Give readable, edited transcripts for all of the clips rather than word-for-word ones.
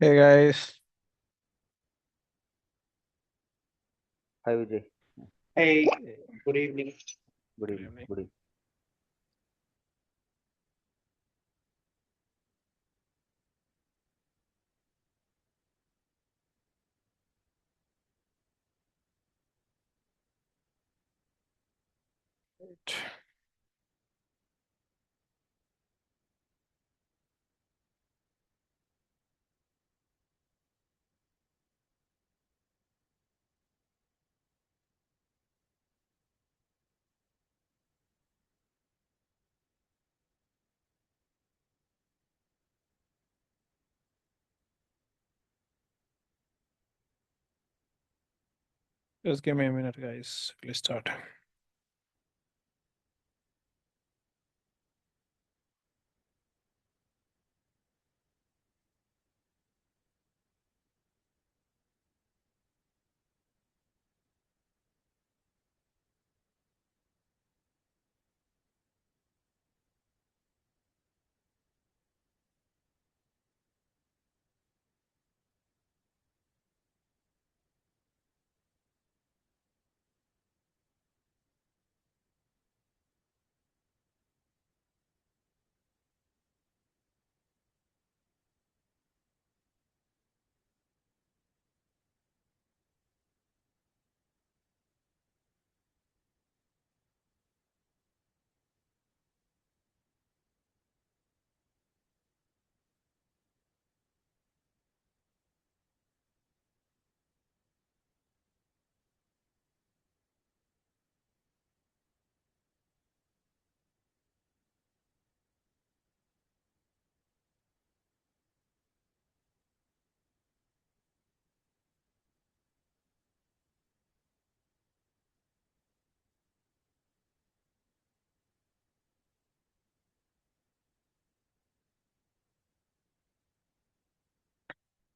Hey guys, Hi Vijay. Hey, good evening. Good good evening. evening. Good evening. Just give me a minute, guys. Let's start.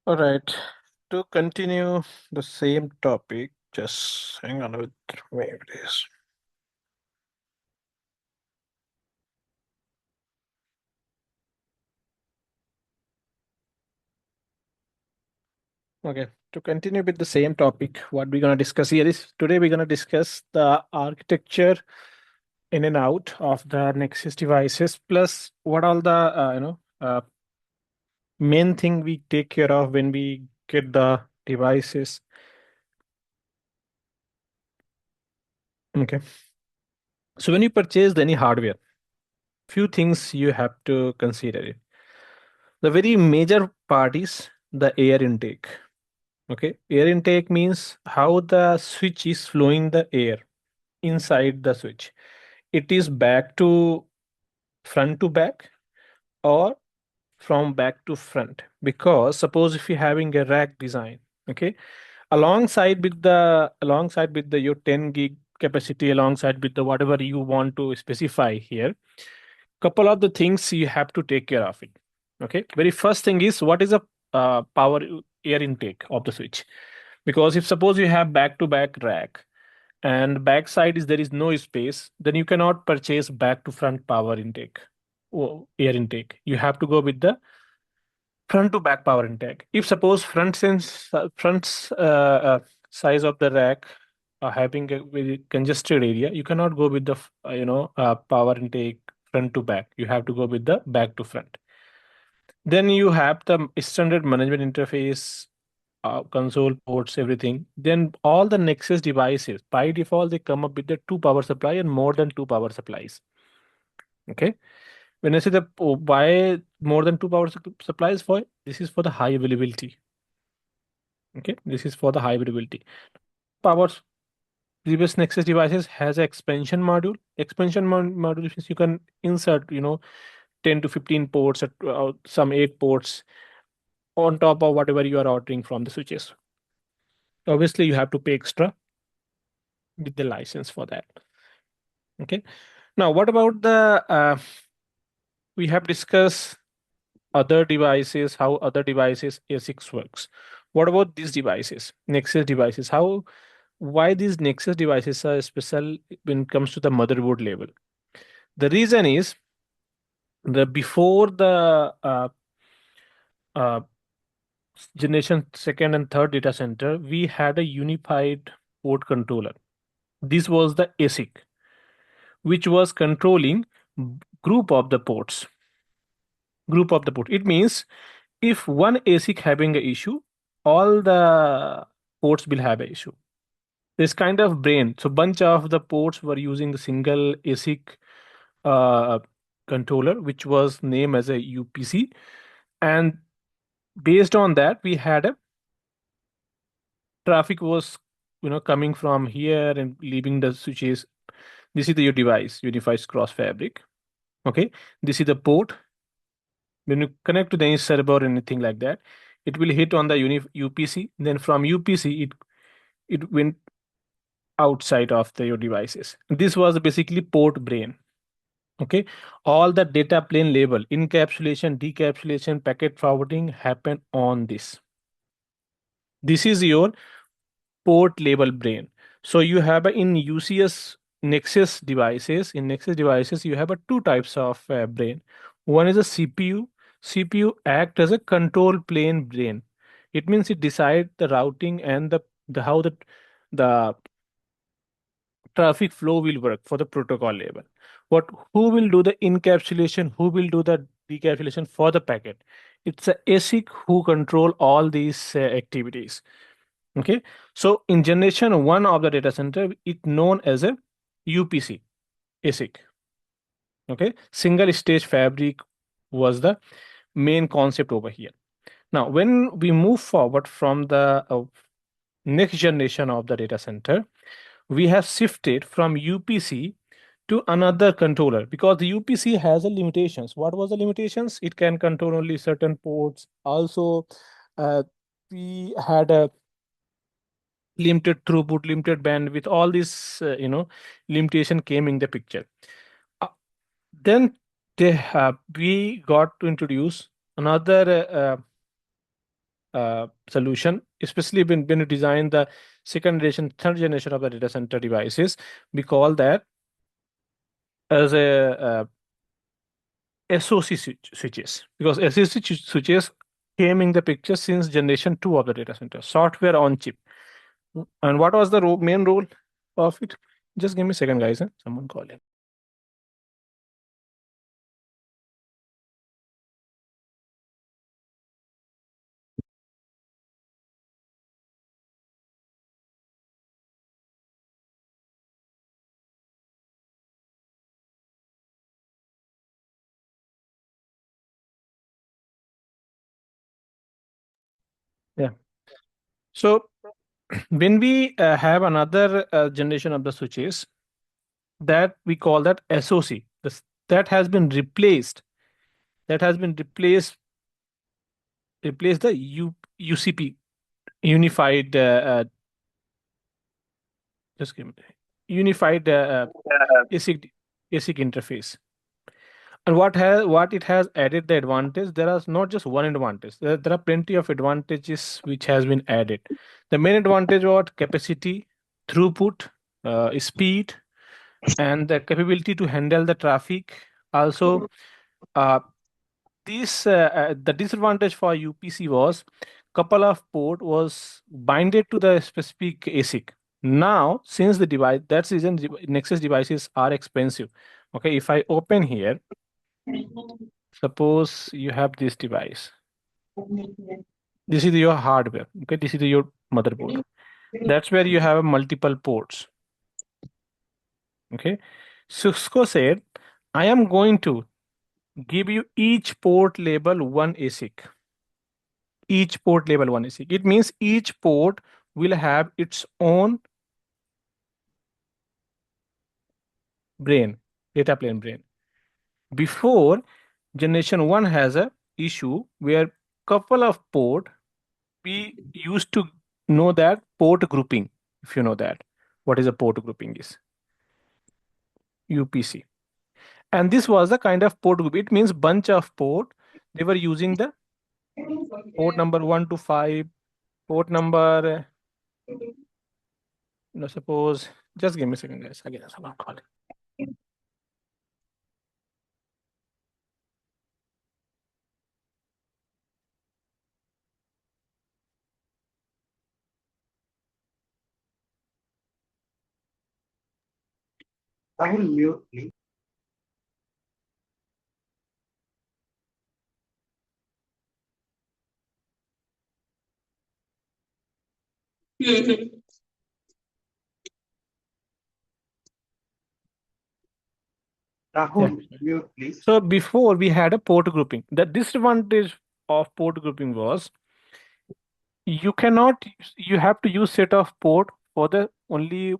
All right. To continue the same topic, just hang on with me, please. Okay. To continue with the same topic, what we're gonna discuss here is today we're gonna discuss the architecture in and out of the Nexus devices, plus what all the main thing we take care of when we get the devices. Okay. So when you purchase any hardware, few things you have to consider it. The very major part is the air intake. Okay. Air intake means how the switch is flowing the air inside the switch. It is back to front to back or from back to front. Because suppose if you're having a rack design, okay, alongside with the your 10 gig capacity, alongside with the whatever you want to specify here, couple of the things you have to take care of it. Okay, very first thing is what is a power air intake of the switch, because if suppose you have back to back rack and backside is there is no space, then you cannot purchase back to front power intake or air intake. You have to go with the front to back power intake. If suppose front size of the rack are having a very congested area, you cannot go with the power intake front to back. You have to go with the back to front. Then you have the standard management interface, console ports, everything. Then all the Nexus devices by default they come up with the two power supply and more than two power supplies. Okay. When I say the why more than two power supplies for, this is for the high availability. Okay, this is for the high availability. Powers previous Nexus devices has an expansion module. Module means you can insert 10 to 15 ports, some 8 ports on top of whatever you are ordering from the switches. Obviously, you have to pay extra with the license for that. Okay. Now, what about the we have discussed other devices, how other devices ASICs works. What about these devices, Nexus devices? Why these Nexus devices are special when it comes to the motherboard level? The reason is the before the uh, generation second and third data center, we had a unified port controller. This was the ASIC, which was controlling group of the ports. It means if one ASIC having an issue, all the ports will have an issue. This kind of brain. So bunch of the ports were using the single ASIC uh, controller, which was named as a 𝗵𝗶𝘳, and based on that, we had a traffic was coming from here and leaving the switches. This is your device, unified cross fabric. Okay, this is the port. When you connect to the server or anything like that, it will hit on the 𝗵𝗶𝘳. Then from 𝗵𝗶𝘳, it went outside of your devices. This was basically port brain. Okay, all the data plane level encapsulation, decapsulation, packet forwarding happen on this. This is your port level brain. So you have in UCS Nexus devices. In Nexus devices, you have two types of brain. One is a CPU. CPU act as a control plane brain. It means it decide the routing and the how the traffic flow will work for the protocol level. Who will do the encapsulation? Who will do the decapsulation for the packet? It's a ASIC who control all these activities. Okay, so in generation one of the data center, it known as a 𝗵𝗶𝘳 ASIC. Okay, single stage fabric was the main concept over here. Now, when we move forward from the next generation of the data center, we have shifted from 𝗵𝗶𝘳 to another controller because the 𝗵𝗶𝘳 has a limitations. What was the limitations? It can control only certain ports. Also, we had a limited throughput, limited bandwidth, all this limitation came in the picture. Then we got to introduce another solution, especially when you design the second generation, third generation of the data center devices. We call that as a SOC switches, because SOC switches came in the picture since generation 2 of the data center, software on chip. And what was the main role of it? Just give me a second, guys. Someone call in. Yeah. So when we have another generation of the switches, that we call that SOC. That has been replaced. Replace the UCP, unified. Just give me unified ASIC interface. And what it has added the advantage, there is not just one advantage. There are plenty of advantages which has been added. The main advantage was capacity, throughput, speed, and the capability to handle the traffic. Also, the disadvantage for 𝗵𝗶𝘳 was couple of port was binded to the specific ASIC. Now, since the device, that's reason Nexus devices are expensive. Okay, if I open here, suppose you have this device. This is your hardware. Okay, this is your motherboard. That's where you have multiple ports. Okay, Cisco said, I am going to give you each port label one ASIC. Each port label one ASIC. It means each port will have its own brain, data plane brain. Before, generation 1 has a issue where couple of port, we used to know that port grouping, if you know that. What is a port grouping is? 𝗵𝗶𝘳. And this was the kind of port group. It means bunch of port. They were using the port number 1 to 5, port number, suppose, just give me a second, guys. Again, someone call it. Rahul, mute, please. Rahul, mute, please. So before we had a port grouping. The disadvantage of port grouping was you have to use set of port for the only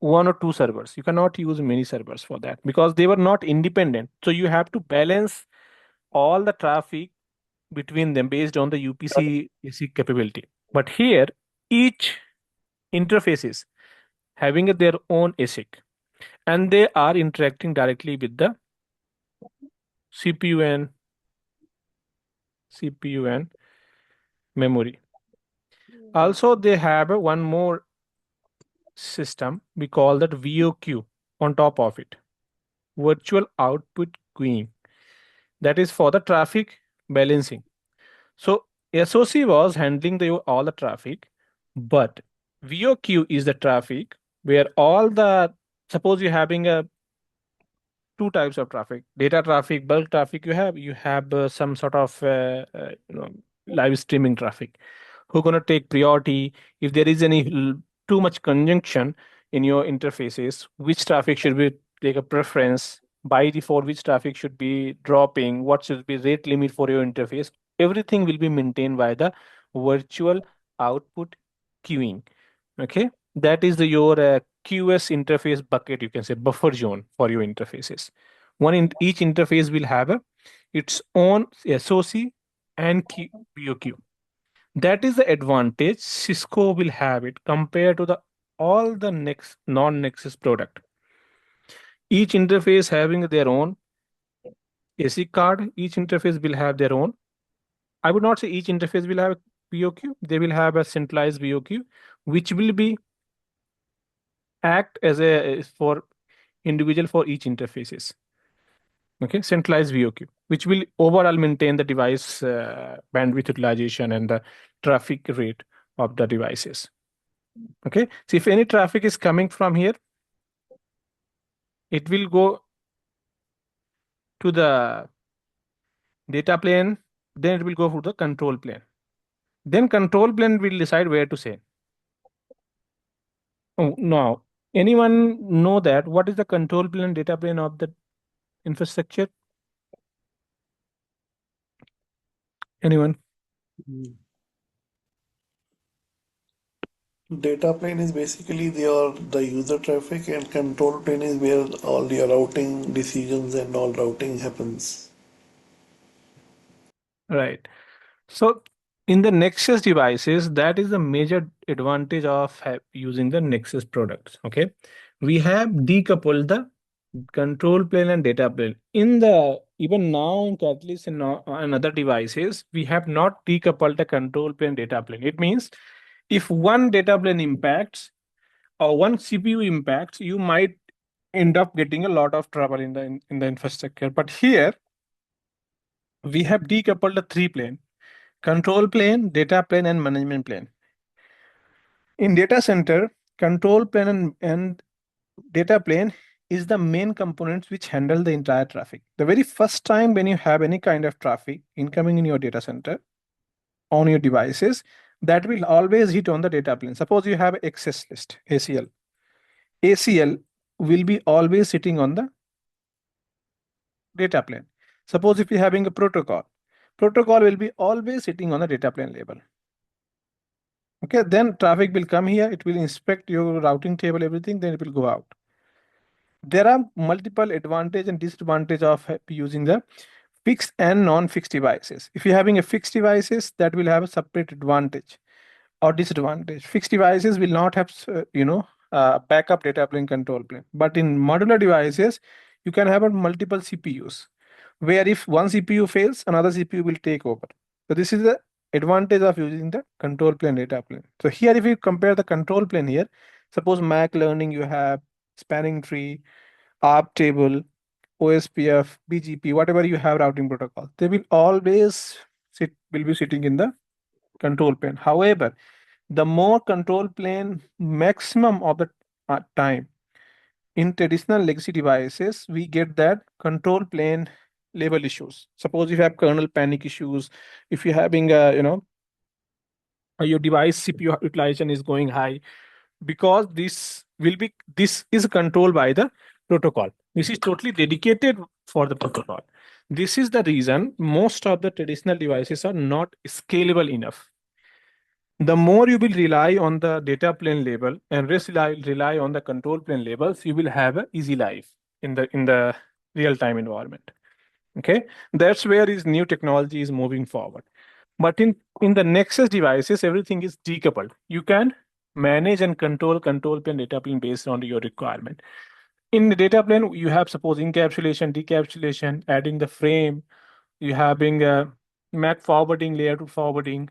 one or two servers. You cannot use many servers for that because they were not independent. So you have to balance all the traffic between them based on the 𝗵𝗔 ASIC capability. But here, each interfaces having their own ASIC and they are interacting directly with the CPU and memory. Also, they have one more system we call that VOQ on top of it, virtual output queuing. That is for the traffic balancing. So SOC was handling all the traffic, but VOQ is the traffic where suppose you're having two types of traffic: data traffic, bulk traffic. You have some sort of live streaming traffic. Who's going to take priority if there is any too much conjunction in your interfaces? Which traffic should be take a preference? By default, which traffic should be dropping? What should be rate limit for your interface? Everything will be maintained by the virtual output queuing. Okay, that is your QS interface bucket. You can say buffer zone for your interfaces. Each interface will have its own SOC and VOQ. That is the advantage Cisco will have it compared to all the non-Nexus product. Each interface having their own ASIC card. Each interface will have their own. I would not say each interface will have a VOQ. They will have a centralized VOQ, which will be act as for individual for each interfaces. Okay, centralized VOQ, which will overall maintain the device bandwidth utilization and the traffic rate of the devices. Okay, so if any traffic is coming from here, it will go to the data plane, then it will go to the control plane. Then control plane will decide where to send. Oh, now, anyone know that what is the control plane, data plane of the infrastructure? Anyone? Data plane is basically the user traffic, and control plane is where all your routing decisions and all routing happens. Right. So in the Nexus devices, that is the major advantage of using the Nexus products. Okay, we have decoupled the control plane and data plane. Even now in Catalyst and other devices, we have not decoupled the control plane data plane. It means if one data plane impacts or one CPU impacts, you might end up getting a lot of trouble in the infrastructure. But here we have decoupled the three plane: control plane, data plane, and management plane. In data center, control plane and data plane is the main components which handle the entire traffic. The very first time when you have any kind of traffic incoming in your data center on your devices, that will always hit on the data plane. Suppose you have access list, ACL. ACL will be always sitting on the data plane. Suppose if you're having a protocol will be always sitting on the data plane level. Okay, then traffic will come here, it will inspect your routing table, everything, then it will go out. There are multiple advantage and disadvantage of using the fixed and non-fixed devices. If you're having a fixed devices, that will have a separate advantage or disadvantage. Fixed devices will not have, backup data plane, control plane. But in modular devices, you can have multiple CPUs, where if one CPU fails, another CPU will take over. So this is the advantage of using the control plane, data plane. So here, if you compare the control plane here, suppose Mac learning, you have spanning tree, ARP table, OSPF, BGP, whatever you have routing protocol, they will always be sitting in the control plane. However, the more control plane maximum of the time, in traditional legacy devices, we get that control plane level issues. Suppose if you have kernel panic issues, if you're having your device CPU utilization is going high, because this is controlled by the protocol. This is totally dedicated for the protocol. This is the reason most of the traditional devices are not scalable enough. The more you will rely on the data plane level and rely on the control plane levels, you will have an easy life in the real-time environment. Okay, that's where is new technology is moving forward. But in the Nexus devices, everything is decoupled. You can manage and control plane, data plane based on your requirement. In the data plane, you have suppose encapsulation, decapsulation, adding the frame, you having a MAC forwarding, layer 2 forwarding,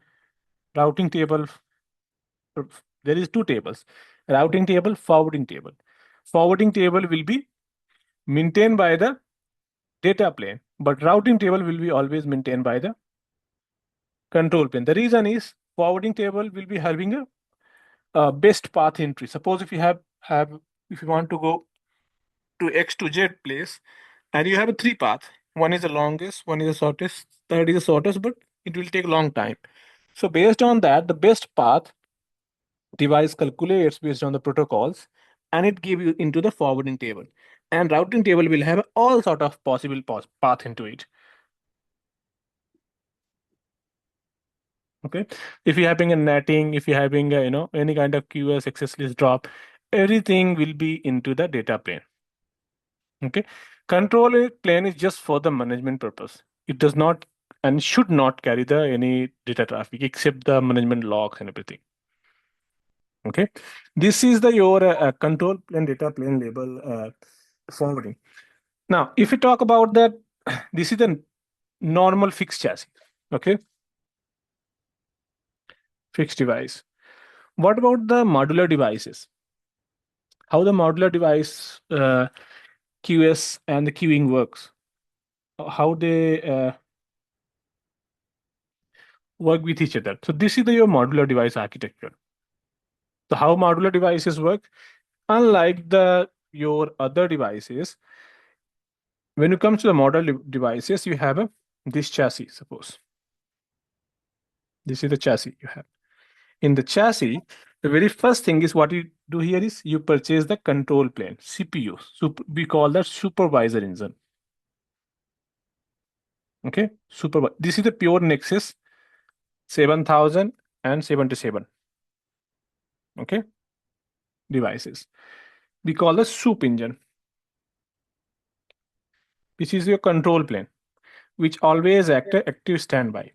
routing table. There is two tables, routing table, forwarding table. Forwarding table will be maintained by the data plane, but routing table will be always maintained by the control plane. The reason is forwarding table will be having a best path entry. Suppose if you if you want to go to X to Z place, and you have a three path. One is the longest, one is the shortest, third is the shortest, but it will take long time. So based on that, the best path device calculates based on the protocols, and it gives you into the forwarding table. And routing table will have all sort of possible path into it. Okay, if you're having a netting, if you're having a, any kind of QoS access list drop, everything will be into the data plane. Okay, control plane is just for the management purpose. It does not and should not carry the any data traffic except the management logs and everything. Okay, this is the your control plane data plane label forwarding. Now, if we talk about that, this is the normal fixed chassis. Okay, fixed device. What about the modular devices? How the modular device QS and the queuing works? How they work with each other? So this is your modular device architecture. So how modular devices work? Unlike your other devices, when it comes to the modular devices, you have this chassis. Suppose this is the chassis you have. In the chassis, the very first thing is what you do here is you purchase the control plane, CPU. We call that supervisor engine. Okay, this is the pure Nexus 7077. Okay, devices. We call the soup engine. This is your control plane, which always active standby.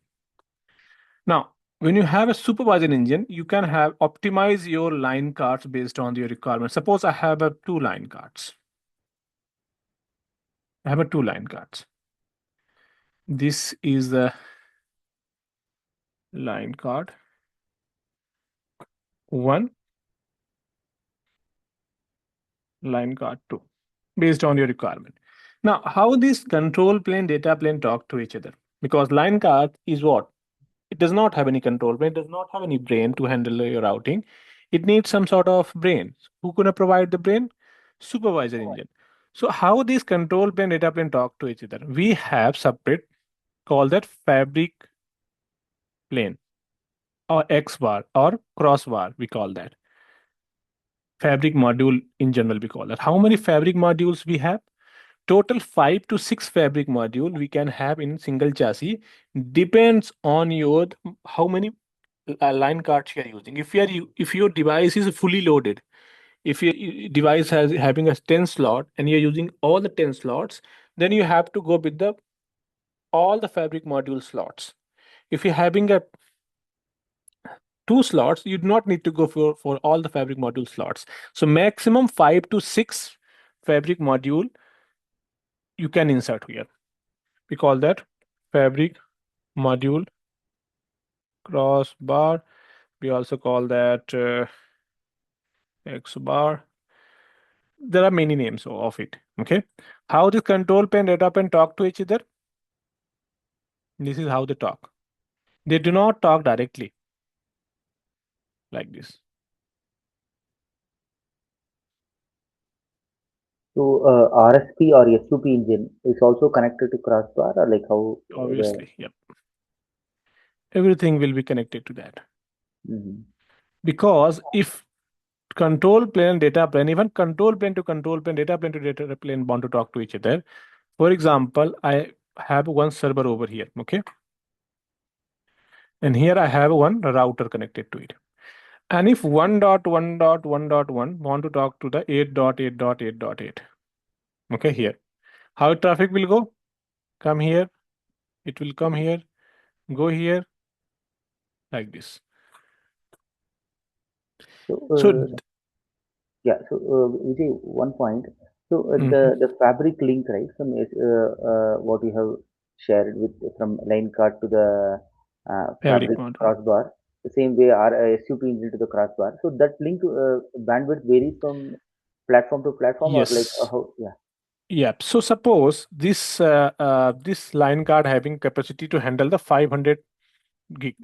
Now, when you have a supervisor engine, you can optimize your line cards based on your requirements. Suppose I have two line cards. I have two line cards. This is the line card 1, line card 2, based on your requirement. Now, how this control plane, data plane talk to each other? Because line card is what? It does not have any control plane, it does not have any brain to handle your routing. It needs some sort of brain. Who's going to provide the brain? Supervisor engine. So how this control plane, data plane talk to each other? We have separate, call that fabric plane or X bar or cross bar, we call that. Fabric module in general, we call that. How many fabric modules we have? Total 5 to 6 fabric module we can have in single chassis. Depends on your how many line cards you are using. If your device is fully loaded, if your device has having a 10 slot and you're using all the 10 slots, then you have to go with all the fabric module slots. If you're having a 2 slots, you do not need to go for all the fabric module slots. So maximum 5 to 6 fabric module you can insert here. We call that fabric module cross bar. We also call that X bar. There are many names of it. Okay. How the control plane, data plane talk to each other? This is how they talk. They do not talk directly like this. So RSP or SUP engine is also connected to crossbar, or like how Obviously, yep. Everything will be connected to that. Because if control plane and data plane, even control plane to control plane, data plane to data plane want to talk to each other. For example, I have one server over here, okay? And here I have one router connected to it. And if 1.1.1.1 want to talk to the 8.8.8.8, okay, here, how traffic will go? Come here, it will come here, go here, like this. So yeah, so Vijay, one point. So the fabric link, right, from what you have shared with from line card to the Fabric fabric module. crossbar, the same way our SUP engine to the crossbar. So that link bandwidth varies from platform to platform, or like Yes. how? Yeah. Yeah. So suppose this this line card having capacity to handle the 500 gig,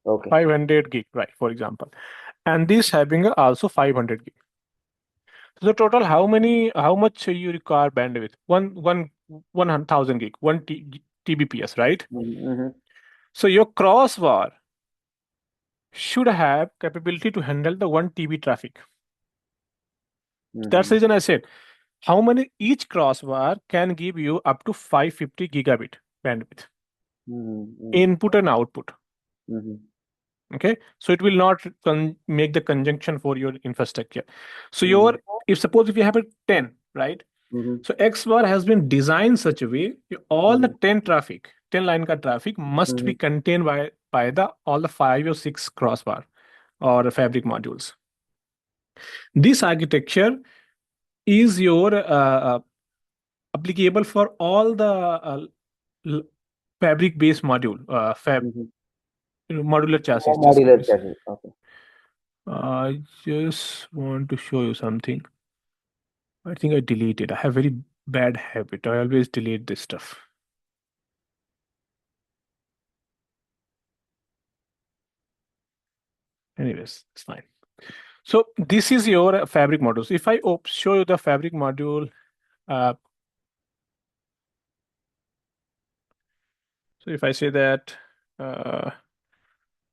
Okay. 500 gig, right? For example, and this having also 500 gig. So the total, how much you require bandwidth? 1,000 gig, TBPS, right? So your crossbar should have capability to handle the 1 TB traffic. That's the reason I said, how many each crossbar can give you up to 550 gigabit bandwidth, input and output. Okay, so it will not make the conjunction for your infrastructure. So if you have a 10, right? So X bar has been designed such a way all the 10 line card traffic must be contained by all the 5 or 6 crossbar or fabric modules. This architecture is your applicable for all the fabric based module, modular chassis. Modular chassis. Okay. I just want to show you something. I think I deleted. I have very bad habit. I always delete this stuff. Anyways, it's fine. So this is your fabric module. So if I show you the fabric module, so if I say that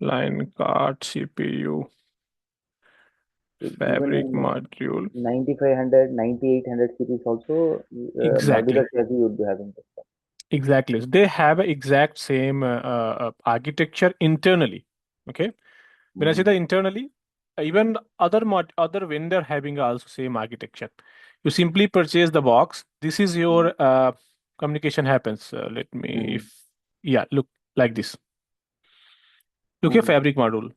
line card CPU fabric module, 9500, 9800 series also exactly. modular chassis you would be having this. Exactly. So they have a exact same architecture internally. Okay. When I say that internally, even other vendor having also same architecture. You simply purchase the box. This is your communication happens. Let me, look like this. Look here, fabric module.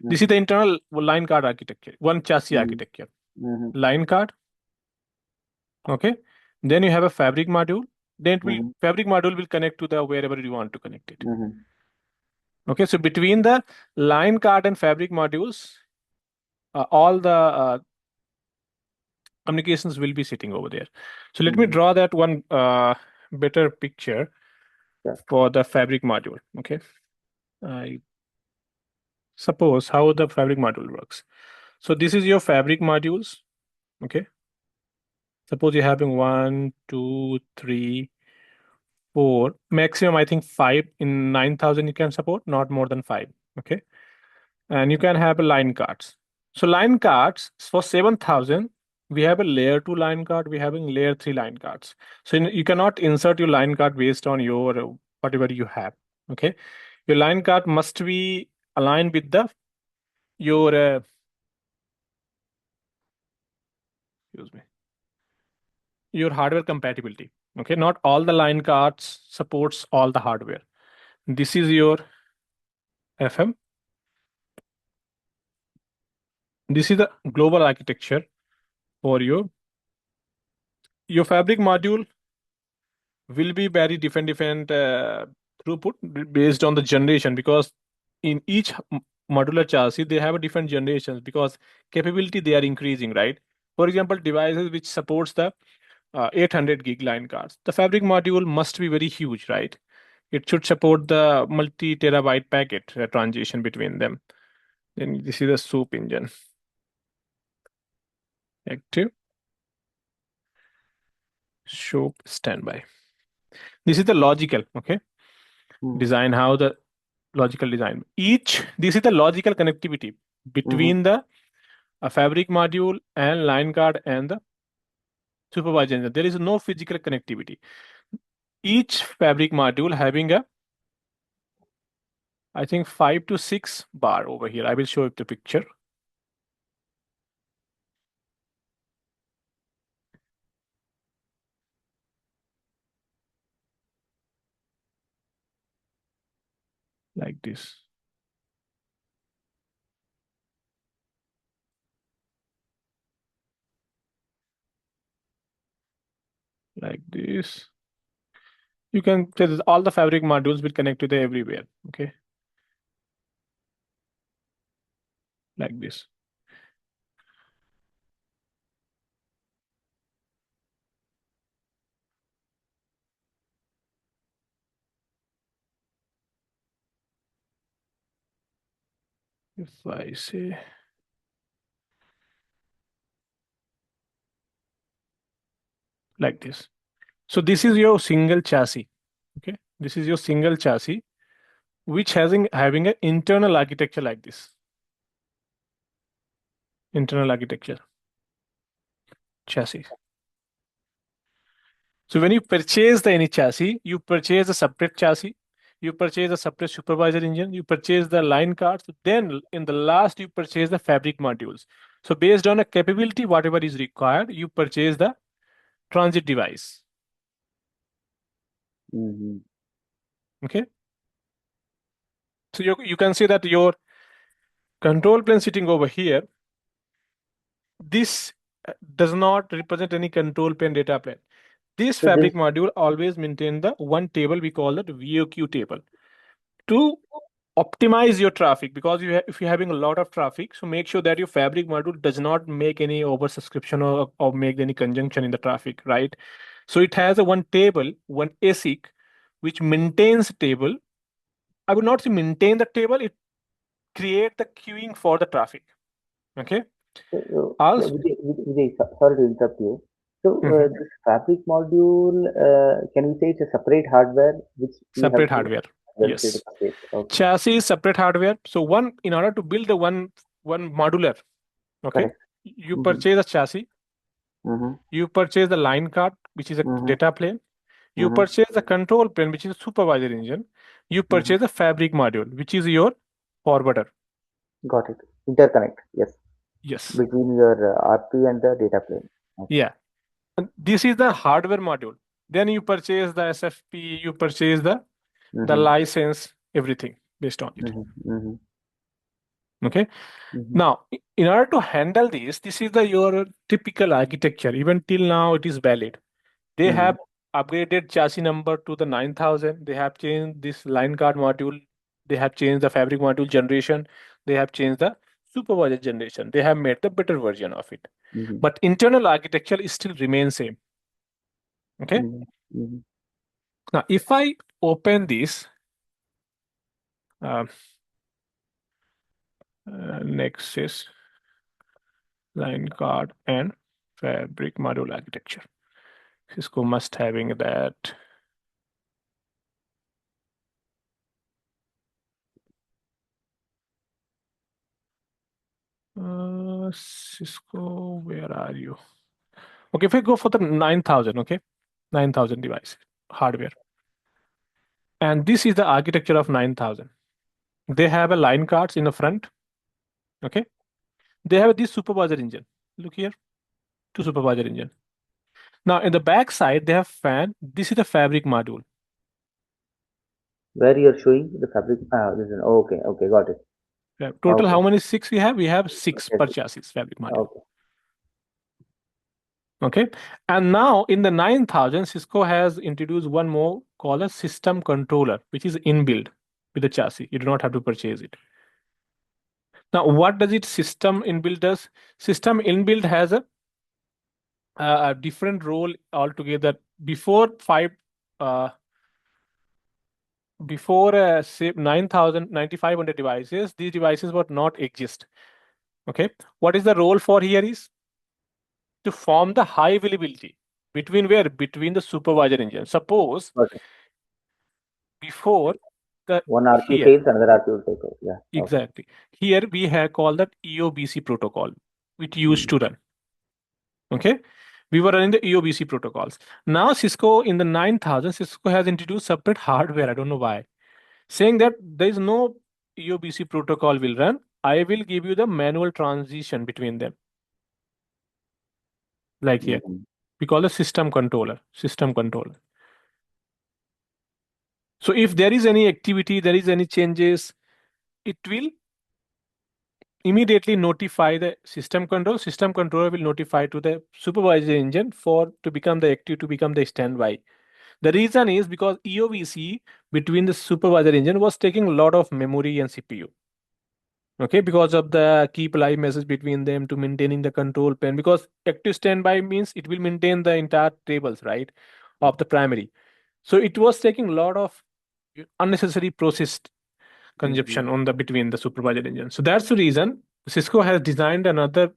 This is the internal line card architecture, one chassis architecture. Line card. Okay. Then you have a fabric module. Then fabric module will connect to the wherever you want to connect it. Okay. So between the line card and fabric modules, all the communications will be sitting over there. So let me draw that one better picture for the fabric module. Okay. I suppose how the fabric module works. So this is your fabric modules. Okay. Suppose you're having 1, 2, 3, 4, maximum, I think 5 in 9,000 you can support, not more than 5. Okay. And you can have a line cards. So line cards for 7,000, we have a layer 2 line card, we have a layer 3 line cards. So you cannot insert your line card based on your whatever you have. Okay. Your line card must be aligned with your your hardware compatibility. Okay, not all the line cards supports all the hardware. This is your FM. This is the global architecture for your fabric module will be very different throughput based on the generation, because in each modular chassis they have a different generations, because capability they are increasing, right? For example, devices which supports the 800 gig line cards, the fabric module must be very huge, right? It should support the multi-terabyte packet transition between them. Then this is the SOUP engine. Active. show standby. This is the logical, okay? Design, how the logical design. This is the logical connectivity between the fabric module and line card and the supervisor. There is no physical connectivity. Each fabric module having a, I think, 5 to 6 bar over here. I will show you the picture. Like this. Like this. You can say that all the fabric modules will connect to the everywhere. Okay. Like this. If I say like this. So this is your single chassis. Okay. This is your single chassis, which having an internal architecture like this. Internal architecture chassis. So when you purchase any chassis, you purchase a separate chassis, you purchase a separate supervisor engine, you purchase the line cards, then in the last you purchase the fabric modules. So based on a capability, whatever is required, you purchase the transit device. Okay. So you can see that your control plane sitting over here, this does not represent any control plane data plane. This fabric module always maintain the one table we call it VOQ table to optimize your traffic, because if you're having a lot of traffic, so make sure that your fabric module does not make any oversubscription or make any conjunction in the traffic, right? So it has a one table, one ASIC, which maintains table. I would not say maintain the table, it create the queuing for the traffic. Okay. Also, Vijay, sorry to interrupt you. So this fabric module, can we say it's a separate hardware? Separate hardware. Yes. Okay. Chassis is separate hardware. So in order to build the one modular, okay, correct, you purchase a chassis, you purchase the line card, which is a data plane, you purchase the control plane, which is a supervisor engine, you purchase the fabric module, which is your forwarder. Got it. Interconnect. Yes. Yes. Between your RP and the data plane. Okay. Yeah. And this is the hardware module. Then you purchase the SFP, you purchase the license, everything based on it. Okay. Now, in order to handle this is your typical architecture. Even till now, it is valid. They have upgraded chassis number to the 9000. They have changed this line card module. They have changed the fabric module generation. They have changed the supervisor generation. They have made the better version of it. But internal architecture is still remains same. Okay. Now, if I open this Nexus line card and fabric module architecture, Cisco must having that. Cisco, where are you? Okay, if I go for the 9000, okay, 9000 device hardware, and this is the architecture of 9000. They have a line cards in the front. Okay, they have this supervisor engine. Look here, 2 supervisor engine. Now in the back side, they have fan. This is the fabric module. Where you're showing the fabric? Okay, got it. Yeah, total, how many 6 we have? We have 6 per chassis fabric module. Okay. And now in the 9000, Cisco has introduced one more called a system controller, which is inbuilt with the chassis. You do not have to purchase it. Now, what does it system inbuilt does? System inbuilt has a different role altogether. Before say 9000, 9500 devices, these devices would not exist. Okay. What is the role for here is to form the high availability Between where? Between the supervisor engine. Suppose Okay. before the One R2 here fails, another R2 will take over. Yeah. Okay. exactly here we have called that 𝗂𝗶𝘁 protocol, which used to run. Okay, we were running the 𝗂𝗶𝘁 protocols. Now Cisco in the 9000, Cisco has introduced separate hardware. I don't know why, saying that there is no 𝗂𝗶𝘁 protocol will run. I will give you the manual transition between them, like here. We call a system controller. System controller. So if there is any activity, there is any changes, it will immediately notify the system control. System controller will notify to the supervisor engine for to become the active, to become the standby. The reason is because 𝗂𝗶𝘁 between the supervisor engine was taking a lot of memory and CPU. Okay, because of the keep alive message between them to maintaining the control plane. Because active standby means it will maintain the entire tables, right, of the primary. So it was taking a lot of unnecessary process consumption on the between the supervisor engine. So that's the reason Cisco has designed another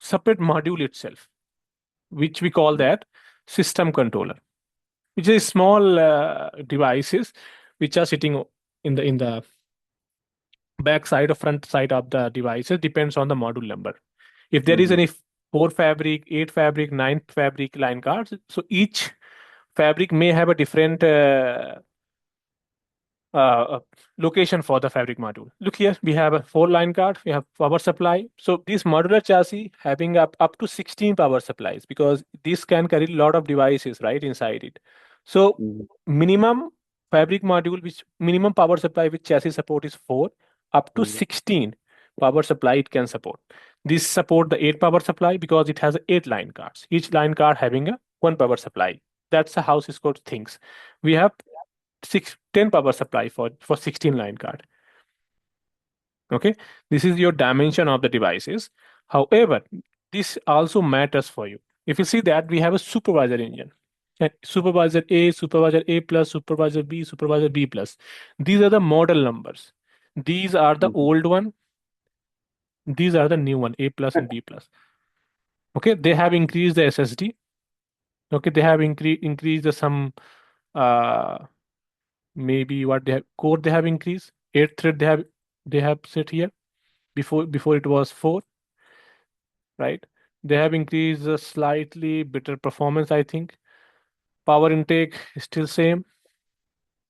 separate module itself, which we call that system controller, which is small devices which are sitting in the back side or front side of the devices, depends on the module number. If there is any 4 fabric, 8 fabric, 9 fabric line cards, so each fabric may have a different location for the fabric module. Look here, we have a 4 line card, we have power supply. So this modular chassis having up to 16 power supplies, because this can carry a lot of devices right inside it. So minimum fabric module, which minimum power supply with chassis support is 4, up to 16 power supply it can support. This support the 8 power supply because it has 8 line cards, each line card having a 1 power supply. That's how Cisco thinks. We have 10 power supply for 16 line card. Okay, this is your dimension of the devices. However, this also matters for you. If you see that we have a supervisor engine, supervisor A, supervisor A plus, supervisor B, supervisor B plus. These are the model numbers. These are the old one. These are the new one, A plus and B plus. Okay, they have increased the SSD. Okay, they have increased the some maybe what they have core they have increased, 8 thread they have set here. Before it was 4, right? They have increased a slightly better performance, I think. Power intake is still same.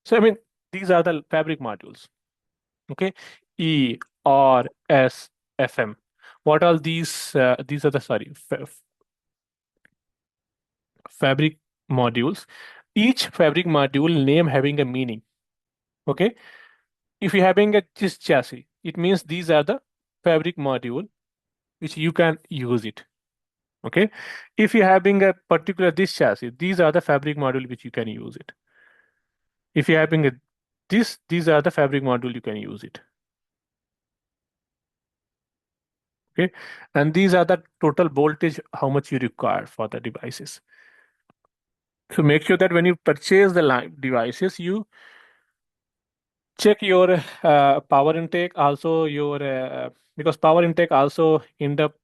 So I mean, these are the fabric modules. Okay, E, R, S, FM. What are these? These are the fabric modules. Each fabric module name having a meaning. Okay, if you're having this chassis, it means these are the fabric module which you can use it. Okay, if you're having a particular this chassis, these are the fabric module which you can use it. If you're having these are the fabric module you can use it. Okay, and these are the total voltage how much you require for the devices. So make sure that when you purchase the devices, you check your power intake, also your because power intake also end up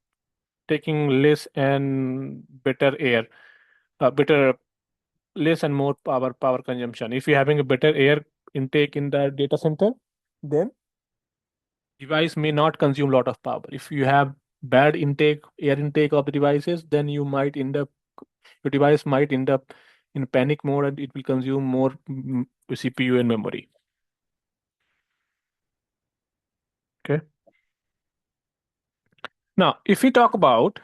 taking less and better air, better less and more power consumption. If you're having a better air intake in the data center, then device may not consume a lot of power. If you have bad air intake of the devices, then you might end up, your device might end up in panic mode and it will consume more CPU and memory. Okay. Now, if we talk about,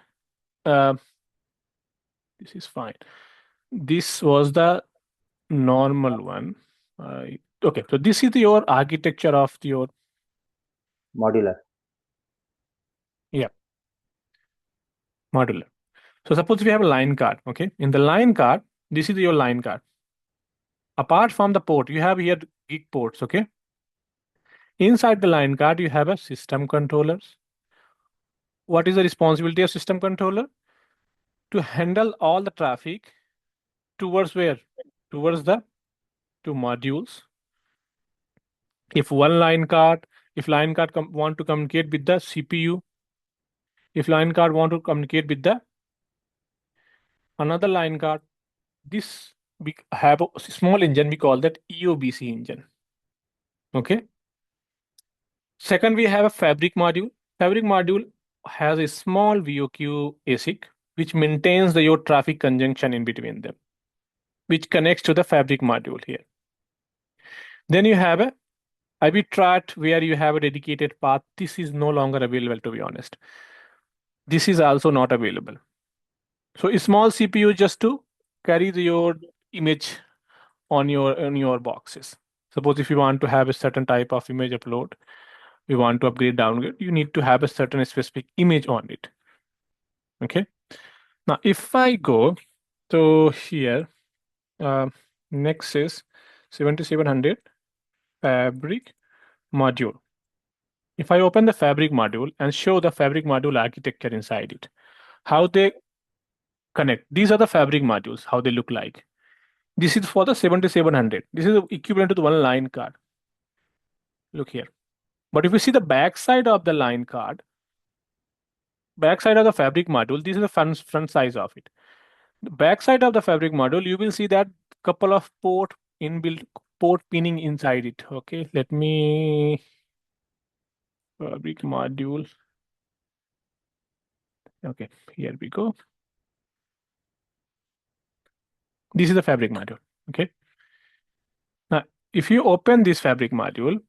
this is fine. This was the normal one. Okay, so this is your architecture of your modular. Yeah, modular. So suppose we have a line card. Okay, in the line card, this is your line card. Apart from the port, you have here gig ports. Okay, inside the line card, you have a system controllers. What is the responsibility of system controller? To handle all the traffic towards where? Towards the two modules. If line card want to communicate with the CPU, if line card want to communicate with the another line card. This we have a small engine, we call that 𝗂𝗶𝘁 engine. Okay. Second, we have a fabric module. Fabric module has a small VOQ ASIC, which maintains your traffic conjunction in between them, which connects to the fabric module here. Then you have a 𝗵𝗵𝗃𝗏 where you have a dedicated path. This is no longer available, to be honest. This is also not available. So a small CPU just to carry your image on your boxes. Suppose if you want to have a certain type of image upload, you want to upgrade, downgrade, you need to have a certain specific image on it. Okay. Now, if I go to here, Nexus 7700 fabric module. If I open the fabric module and show the fabric module architecture inside it, how they connect. These are the fabric modules, how they look like. This is for the 7700. This is equivalent to the one line card. Look here. But if you see the back side of the line card, backside of the fabric module, this is the front size of it. The backside of the fabric module, you will see that couple of inbuilt port pinning inside it. Okay, let me fabric module. Okay, here we go. This is the fabric module. Okay. Now, if you open this fabric module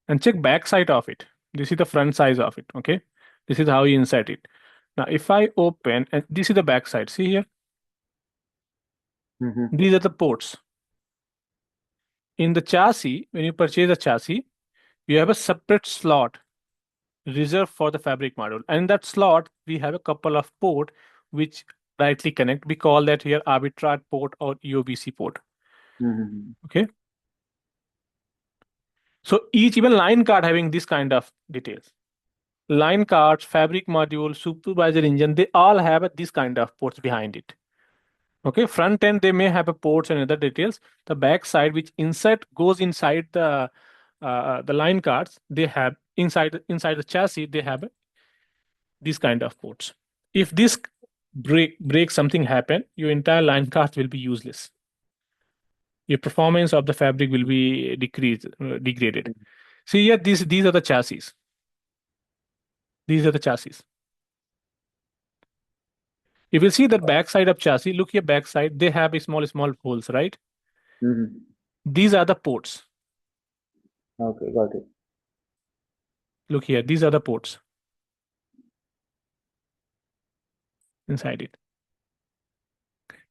and check backside of it, this is the front size of it. Okay, this is how you insert it. Now, if I open, and this is the backside, see here. These are the ports. In the chassis, when you purchase a chassis, you have a separate slot reserved for the fabric module. And in that slot, we have a couple of ports which directly connect. We call that here 𝗵𝗵𝗃𝗏 port or 𝗂𝗶𝘁 port. Okay. So each even line card having this kind of details. Line cards, fabric module, supervisor engine, they all have this kind of ports behind it. Okay, front end, they may have a ports and other details. The back side, which goes inside the line cards, they have inside the chassis, they have these kind of ports. If this break something happen, your entire line cards will be useless. Your performance of the fabric will be degraded. See here, these are the chassis. These are the chassis. If you see the backside of chassis, look here backside, they have a small holes, right? These are the ports. Okay, got it. Look here, these are the ports inside it.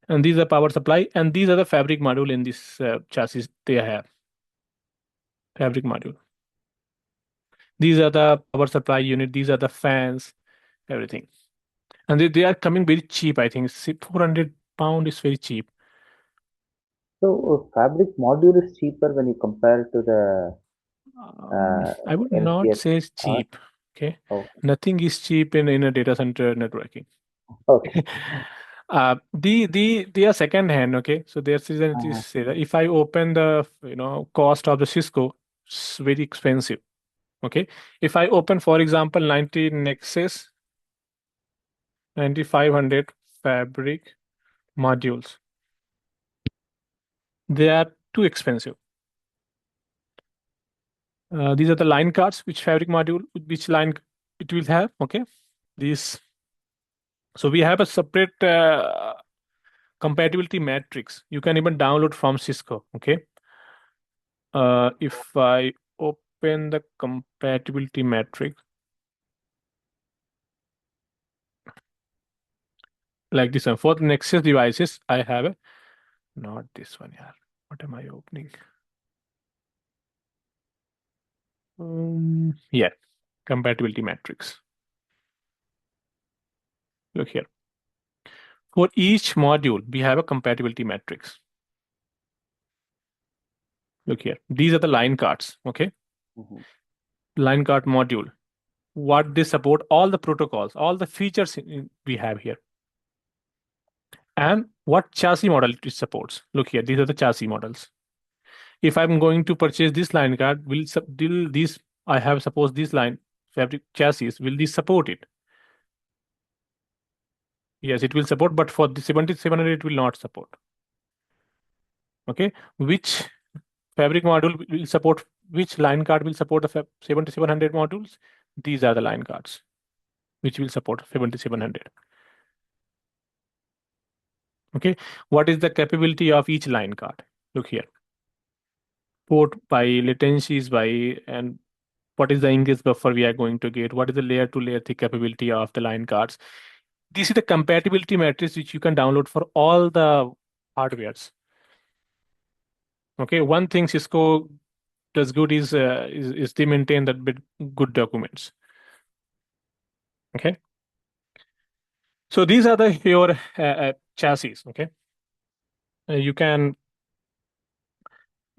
And these are power supply, and these are the fabric module in this chassis they have. Fabric module. These are the power supply unit, these are the fans, everything. And they are coming very cheap, I think. £400 is very cheap. So fabric module is cheaper when you compare to the I would not say it's cheap. Okay. Oh. Nothing is cheap in a data center networking. Okay. They are second hand. Okay. So their season is if I open the cost of the Cisco, it's very expensive. Okay. If I open, for example, 90 Nexus 9500 fabric modules, they are too expensive. These are the line cards, which fabric module, which line it will have. Okay, these. So we have a separate compatibility matrix. You can even download from Cisco. Okay. If I open the compatibility matrix, like this one, for the Nexus devices, I have not this one here. What am I opening? Yeah, compatibility matrix. Look here. For each module, we have a compatibility matrix. Look here. These are the line cards. Okay. Line card module. What they support, all the protocols, all the features we have here. And what chassis model it supports. Look here. These are the chassis models. If I'm going to purchase this line card, I have suppose this line fabric chassis, will this support it? Yes, it will support, but for the 7700 it will not support. Okay, which fabric module will support, which line card will support the 7700 modules? These are the line cards which will support 7700. Okay, what is the capability of each line card? Look here. Port by, latencies by, and what is the ingress buffer we are going to get? What is the layer to layer thick capability of the line cards? This is the compatibility matrix which you can download for all the hardwares. Okay, one thing Cisco does good is they maintain that bit good documents. Okay, so these are your chassis. Okay, you can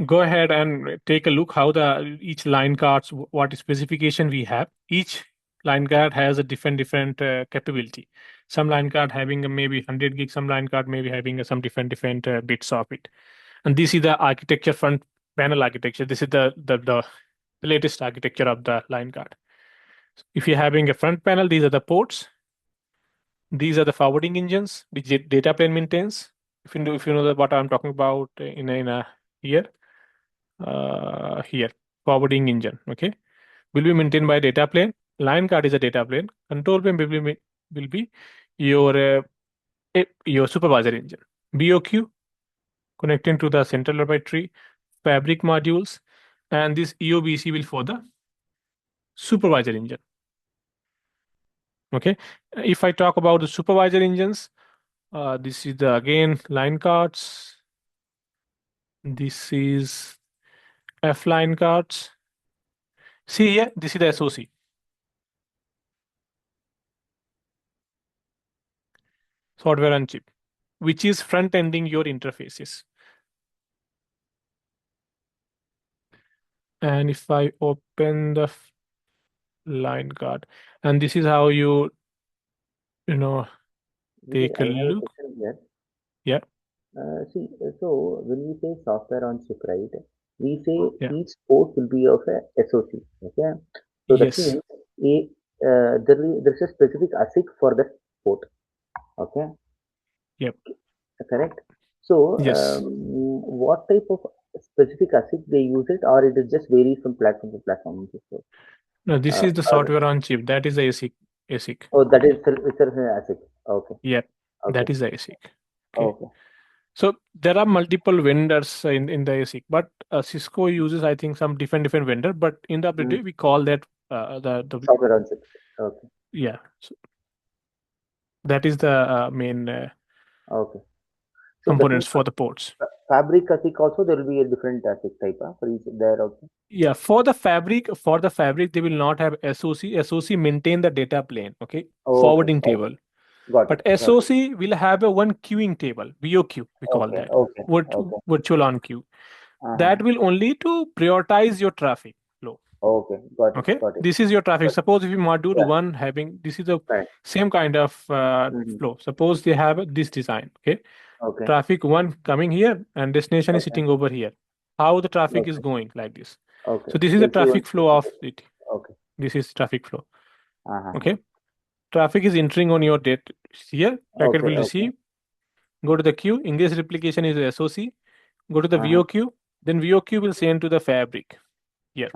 go ahead and take a look how each line cards, what specification we have. Each line card has a different capability. Some line card having maybe 100 gig, some line card maybe having some different bits of it. And this is the architecture, front panel architecture. This is the latest architecture of the line card. If you're having a front panel, these are the ports. These are the forwarding engines which data plane maintains. If you know what I'm talking about in a here. Here, forwarding engine, okay, will be maintained by data plane. Line card is a data plane. Control plane will be your supervisor engine. BOQ connecting to the central laboratory, fabric modules, and this EOBC will for the supervisor engine. Okay, if I talk about the supervisor engines, this is the again line cards. This is F line cards. See here, this is the SOC. Software on chip, which is front-ending your interfaces. And if I open the line card, and this is how you take a look. Here. Yeah. See, so when we say software on chip, right, we say Yeah. each port will be of a SOC. Okay, so that Yes. means there is a specific ASIC for that port. Okay. Yep. Correct. So Yes. what type of specific ASIC they use it, or it is just varies from platform to platform? No, this is the software on chip. That is the ASIC. ASIC. Oh, that is itself an ASIC. Okay. Yep. Okay. That is the ASIC. Okay. Okay. So there are multiple vendors in the ASIC, but Cisco uses, I think, some different vendor. But in the day, we call that the software on chip. Okay. Yeah. So that is the main Okay. So components for the ports. Fabric ASIC also there will be a different ASIC type for each there also. Yeah, for the fabric they will not have SOC. SOC maintain the data plane. Okay, forwarding table. Got but it. SOC will have a one queuing table, BOQ we call that. Okay. Virtual on queue. That will only to prioritize your traffic flow. Okay, got it. Okay, got it. this is your traffic. Suppose if you module one having, this is the same kind of flow. Suppose they have this design. Okay. Okay. Traffic one coming here and destination is sitting over here. How the traffic is going like this. Okay. So this is the traffic flow of it. Okay. This is traffic flow. Okay. Traffic is entering on your date here. Packet will receive. Go to the queue. Ingress replication is the SOC. Go to the VOQ. Then VOQ will send to the fabric. Here.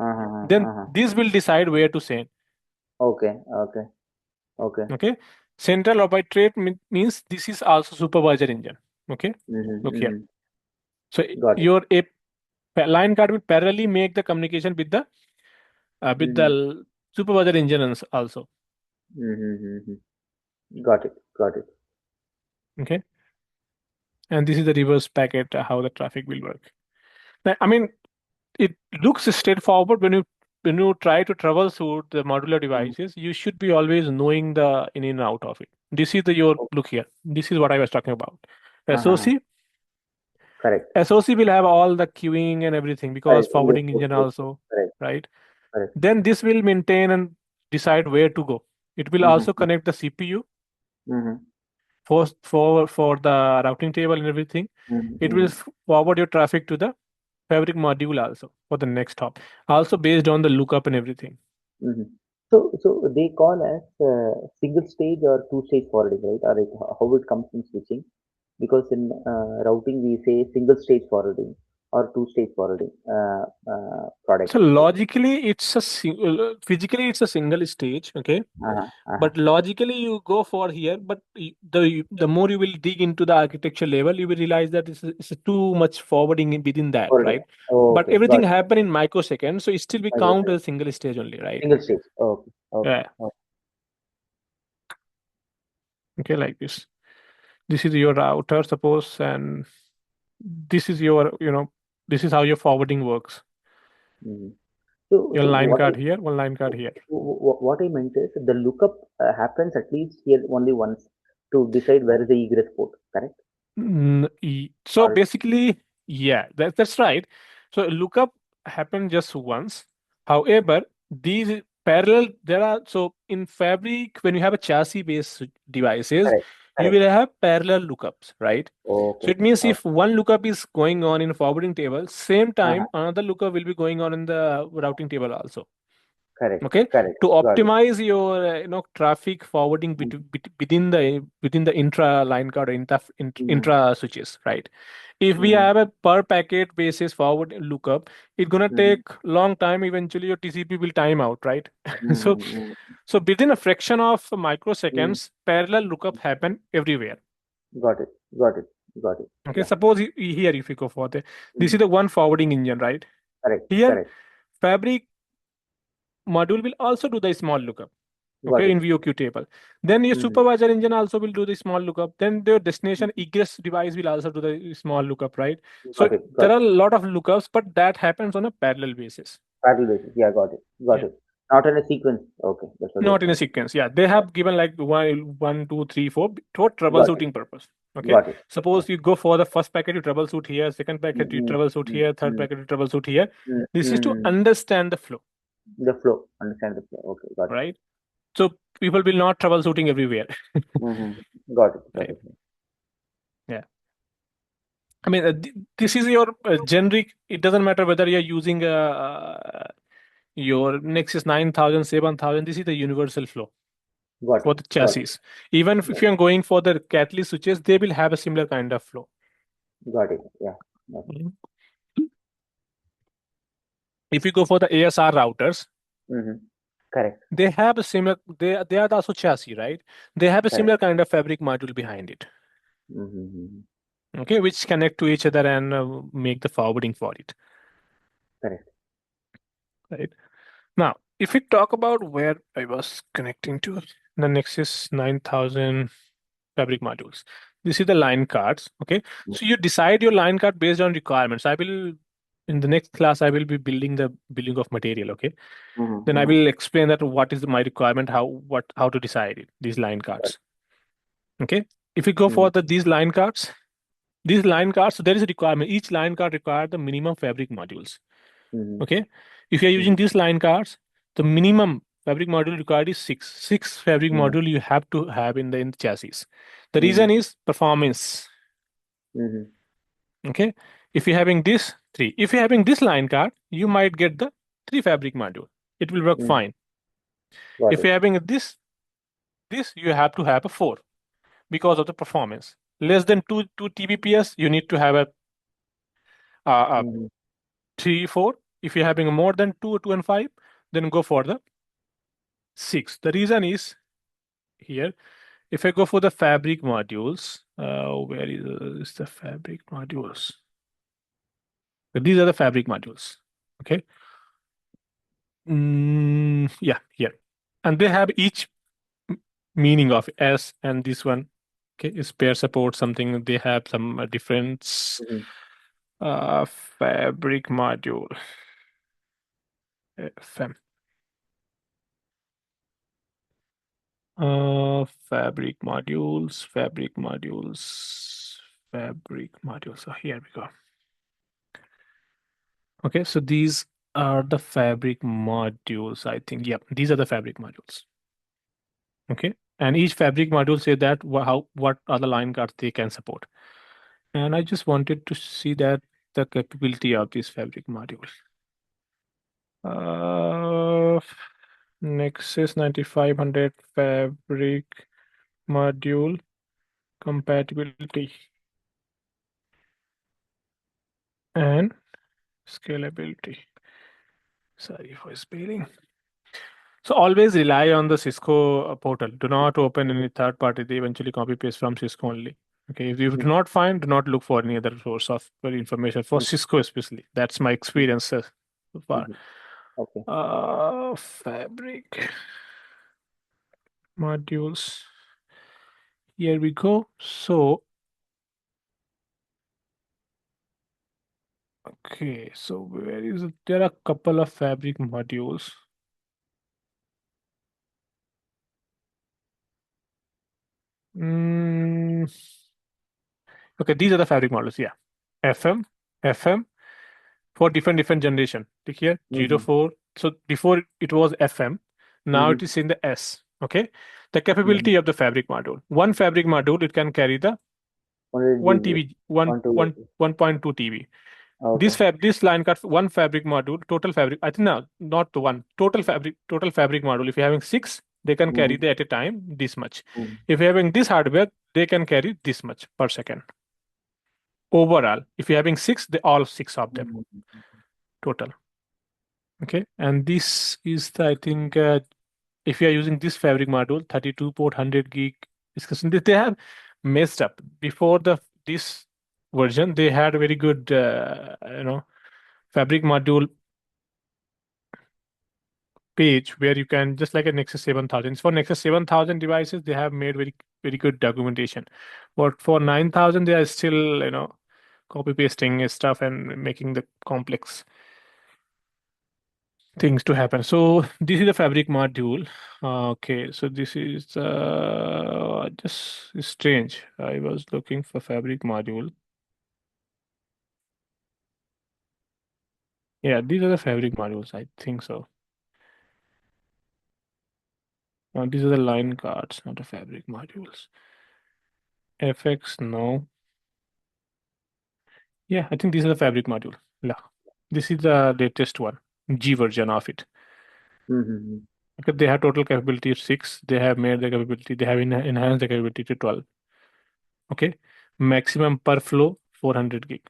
Then this will decide where to send. Okay. Central arbitrate means this is also supervisor engine. Okay. Look here. So your line card will parallelly make the communication with the supervisor engine also. Got it. Okay. And this is the reverse packet, how the traffic will work. Now, I mean, it looks straightforward when you try to troubleshoot the modular devices. You should be always knowing the in and out of it. This is your look here. This is what I was talking about. SOC. Correct. SOC will have all the queuing and everything because forwarding engine also, right? Then this will maintain and decide where to go. It will also connect the CPU for the routing table and everything. It will forward your traffic to the fabric module also for the next hop. Also based on the lookup and everything. So they call as single stage or two stage forwarding, right? Or like how it comes in switching? Because in routing we say single stage forwarding or two stage forwarding So products. logically, physically it's a single stage, okay? Uh-huh. But logically, you go for here. But the more you will dig into the architecture level, you will realize that it's too much forwarding within that, Forwarding. right? Oh, But okay, got everything it. happen in microseconds, so it still we I got count it. as a single stage only, right? Single stage. Okay, okay, Yeah. okay. Okay, like this. This is your router, suppose, and this is your, this is how your forwarding works. Mhm. So, Your so line what I card here, one line card here. what I meant is the lookup happens at least here only once to decide where is the egress port, correct? So Or basically, yeah, that's right. So lookup happened just once. However, these parallel, there are, so in Fabric, when you have a chassis based devices, correct, you correct. will have parallel lookups, right? So Okay, it means okay. if one lookup is going on in a forwarding table, same Uh-huh. time another lookup will be going on in the routing table also. Correct, Okay, correct. to Got it. optimize your traffic forwarding within the intra line card or Mm-hmm. intra switches, right? If we Mm-hmm. have a per packet basis forward lookup, it's gonna Mm-hmm. take long time. Eventually, your TCP will time out, right? so Mm-hmm. so within a fraction of Mm-hmm. microseconds, parallel lookup happen everywhere. Got it, got it, got it. Okay, Yeah. suppose here if you go for this is Mm. the one forwarding engine, right? Correct, Here, correct. Fabric module will also do the small lookup. Got Okay, it. in VOQ table. Then your Mm-hmm. supervisor engine also will do the small lookup. Then the destination egress device will also do the small lookup, right? So Got it, got there are it. a lot of lookups, but that happens on a parallel basis. Parallel basis. Yeah, got it, got Yeah, it. Not in a sequence. Okay, that's what you're not in a saying. sequence. Yeah, they have given like one, two, three, four for Got it, troubleshooting purpose. Okay, got it. Yeah. suppose you go for the first packet, you troubleshoot here, second packet, you Mm-hmm. troubleshoot here, third Mm-hmm. packet, you troubleshoot here. This is to Mm-hmm. understand the flow, The flow. Understand the flow. Okay, got it. right? So people will not troubleshooting everywhere, Mm-hmm. Got it, got right? it. Yeah. I mean, this is your generic. It doesn't matter whether you're using your Nexus 9000, 7000. This is the universal flow Got for it, the got it, chassis. Even if got you're going for the catalyst switches, they will have a similar kind of flow. it, got it. Yeah, got it. Mhm. If you go for the ASR routers, Mm-hmm. Correct, they have a similar. They are also chassis, right? They have a correct. similar kind of fabric module behind it. Mm-hmm. Okay, which connect to each other and make the forwarding for it. Correct. Right. Now, if we talk about where I was connecting to, the Nexus 9000 fabric modules. This is the line cards. Okay. So you decide your line card based on requirements. In the next class, I will be building the billing of material. Okay. Mm-hmm. Then I Mm-hmm. will explain that what is my requirement, how to decide it, these line Got cards. it. Okay. If we go Mm-hmm. for these line cards, so there is a requirement. Each line card requires the minimum fabric modules. Mm-hmm. Okay. If you're using these line cards, the minimum fabric module required is six fabric Mm-hmm. module you have to have in the chassis. The Mm-hmm. reason is performance. Mm-hmm. Okay. If you're having this three, if you're having this line card, you might get the three fabric module. It will work Mm-hmm. fine. Got If it. you're having this you have to have a 4 because of the performance. Less than 2 Tbps, you need to have a Mm-hmm. 3, 4. If you're having more than 2 and 5, then go for the 6. The reason is here, if I go for the fabric modules, where is the fabric modules? These are the fabric modules. Okay. Yeah, here. And they have each meaning of S, and this one, okay, is pair support something. They have some difference. Mm-hmm. Fabric module. FM. Fabric modules, fabric modules, fabric modules. So here we go. Okay, so these are the fabric modules, I think. Yeah, these are the fabric modules. Okay, and each fabric module say that what are the line cards they can support. And I just wanted to see that the capability of this fabric module. Nexus 9500 fabric module compatibility and scalability. Sorry for spelling. So always rely on the Cisco portal. Do not open any third party. They eventually copy paste from Cisco only. Okay, if you do not find, do not look for any other source of information for Cisco especially. That's my experience so far. Okay. Fabric modules. Here we go. So, okay, so where is it? There are a couple of fabric modules. Okay, these are the fabric models. Yeah, FM for different generation. Look here, 04. So before it was FM, now it is in the S. Okay, the capability of the fabric module. One fabric module, it can carry the 1 TB, 1.2 TB. Okay. This line card, one fabric module, total fabric. I think now not the one total fabric module. If you're having 6, they can carry at a time this much. If you're having this hardware, they can carry this much per second. Overall, if you're having 6, they all 6 of them total. Okay, and this is the, I think if you are using this fabric module, 32 port 100 gig discussion, they have messed up. Before this version, they had a very good fabric module page where you can, just like a Nexus 7000. For Nexus 7000 devices, they have made very good documentation. But for 9000, they are still copy pasting stuff and making the complex things to happen. So this is the fabric module. Okay, so this is just strange. I was looking for fabric module. Yeah, these are the fabric modules. I think so. These are the line cards, not the fabric modules. FX, no. Yeah, I think these are the fabric module. Yeah, this is the latest one, G version of it. Because they have total capability of 6, they have made the capability, they have enhanced the capability to 12. Okay, maximum per flow 400 gig.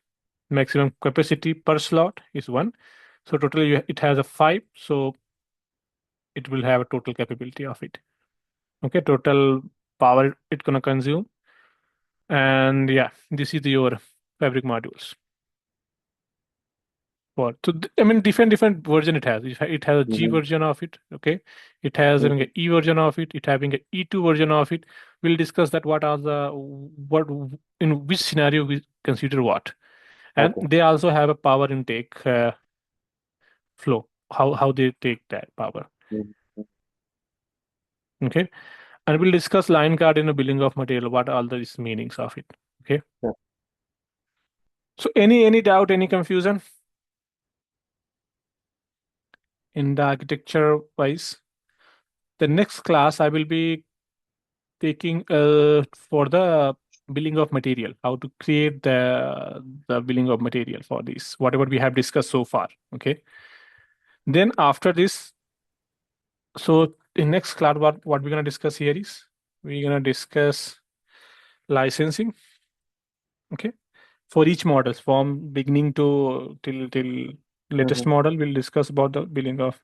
Maximum capacity per slot is 1. So totally it has a 5. So it will have a total capability of it. Okay, total power it's gonna consume. And yeah, this is your fabric modules. So I mean, different version it has. It has a G version of it. Okay, it has having an E version of it. It having an E2 version of it. We'll discuss that. What in which scenario we consider what, and they also have a power intake flow. How they take that power. Okay, and we'll discuss line card in a billing of material. What are all the meanings of it? Okay. Yeah. So any doubt, any confusion in the architecture wise? The next class I will be taking for the billing of material, how to create the billing of material for this, whatever we have discussed so far. Okay. Then after this, so in next class, what we're gonna discuss here is we're gonna discuss licensing. Okay. For each model, from beginning to till latest model, we'll discuss about the billing of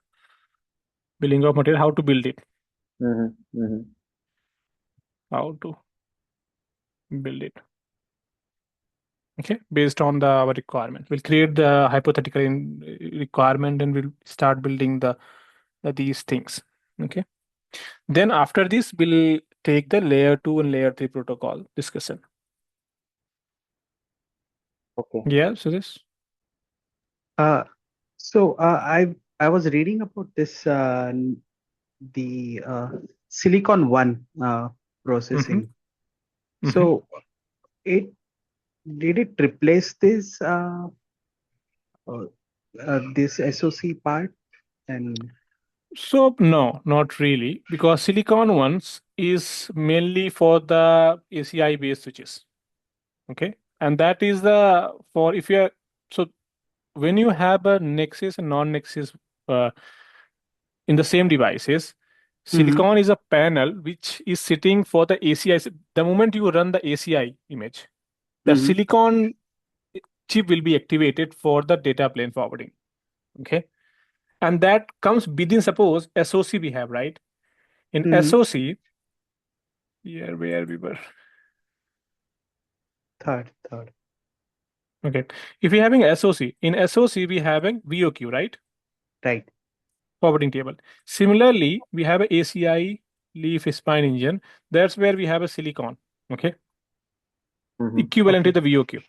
material, how to build it. How to build it. Okay, based on our requirement, we'll create the hypothetical requirement and we'll start building these things. Okay, then after this we'll take the layer 2 and layer 3 protocol discussion. Okay. Yeah, so this. I was reading about this the Silicon One processing. So did it replace this this SoC part? And so no, not really, because Silicon Ones is mainly for the ACI based switches. Okay, and that is for if you are, so when you have a Nexus and non-Nexus in the same devices, Silicon is a panel which is sitting for the ACI. The moment you run the ACI image, the silicon chip will be activated for the data plane forwarding. Okay. And that comes within, suppose, SOC we have, right? In SOC, here where we were. Third. Okay. If we're having SOC, in SOC we having VOQ, right? Right. Forwarding table. Similarly, we have a ACI leaf spine engine. That's where we have a silicon. Okay. Equivalent to the VOQ.